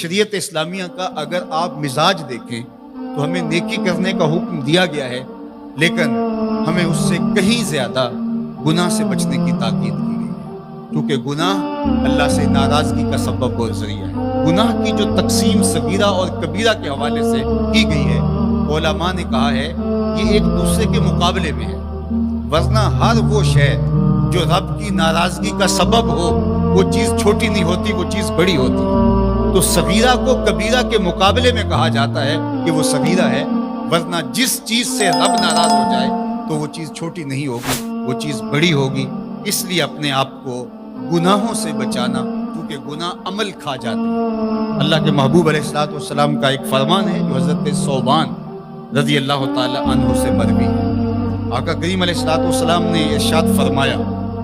शरीयत इस्लामिया का अगर आप मिजाज देखें तो हमें नेकी करने का हुक्म दिया गया है, लेकिन हमें उससे कहीं ज़्यादा गुनाह से बचने की ताकीद की गई है, क्योंकि गुनाह अल्लाह से नाराज़गी का सबब और ज़रिया है। गुनाह की जो तकसीम सगीरा और कबीरा के हवाले से की गई है, उलमा ने कहा है ये एक दूसरे के मुकाबले में है, वरना हर वो शय जो रब की नाराज़गी का सबब हो वो चीज़ छोटी नहीं होती, वो चीज़ बड़ी होती है। तो सगीरा को कबीरा के मुकाबले में कहा जाता है कि वो सगीरा है, वरना जिस चीज़ से रब नाराज़ हो जाए तो वो चीज़ छोटी नहीं होगी, वो चीज़ बड़ी होगी। इसलिए अपने आप को गुनाहों से बचाना, क्योंकि गुनाह अमल खा जाते हैं। अल्लाह के महबूब अलैहिस्सलाम का एक फरमान है जो हज़रत सौबान रज़ी अल्लाह ताला अन्हु से मरवी है। आका करीम अलैहिस्सलाम ने इरशाद फरमाया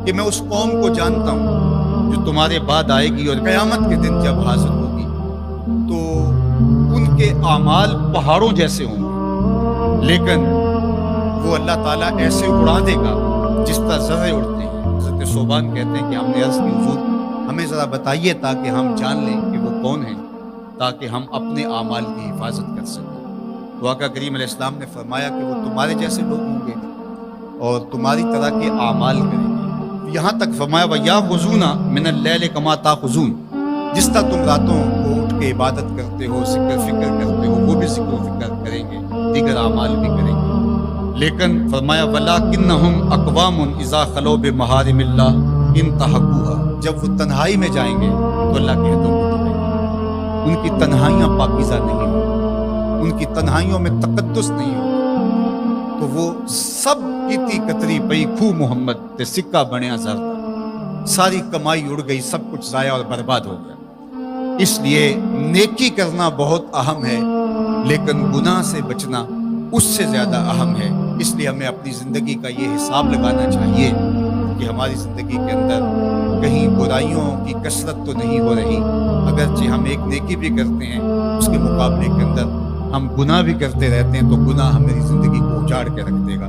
कि मैं उस कौम को जानता हूँ जो तुम्हारे बाद आएगी और क़यामत के दिन जब हाज़िर होगी तो उनके आमाल पहाड़ों जैसे होंगे, लेकिन वो अल्लाह ताला ऐसे उड़ा देगा जिस तरह ज़र्रे उड़ते हैं। हज़रत सोबान कहते हैं कि हमने अर्ज़ की हुज़ूर हमें ज़रा बताइए ताकि हम जान लें कि वो कौन है, ताकि हम अपने आमाल की हिफाजत कर सकें। तो आका करीम अलैहिस्सलाम ने फरमाया कि वो तुम्हारे जैसे लोग होंगे और तुम्हारी तरह के आमाल करेंगे। यहाँ तक फरमाया वया खुजूना मिनल लैल कमा ताखुजून, जिस तरह तुम रातों को उठ के इबादत करते हो, जिक्र फिक्र करते हो, वो भी जिक्र फिक्र करेंगे, दीगर आमाल भी करेंगे। लेकिन फरमाया वलाकिन्नहुम अक़वामुन इज़ा खलो बिमहारिमिल्लाह इंतहकुहा, जब वो तन्हाई में जाएंगे तो अल्लाह के हदों को तोड़ेंगे। उनकी तन्हाइयाँ पाकीज़ा नहीं होंगी, उनकी तन्हाइयों में तक़द्दुस नहीं होगा, तो वो सब कीती कतरी पई खू मोहम्मद ते सिक्का बनिया ज़रदा, सारी कमाई उड़ गई, सब कुछ ज़ाया और बर्बाद हो गया। इसलिए नेकी करना बहुत अहम है, लेकिन गुनाह से बचना उससे ज़्यादा अहम है। इसलिए हमें अपनी ज़िंदगी का ये हिसाब लगाना चाहिए कि हमारी ज़िंदगी के अंदर कहीं बुराइयों की कसरत तो नहीं हो रही। अगरचे हम एक नेकी भी करते हैं, उसके मुकाबले के अंदर हम गुनाह भी करते रहते हैं, तो गुनाह हमारी ज़िंदगी को उजाड़ के रख देगा।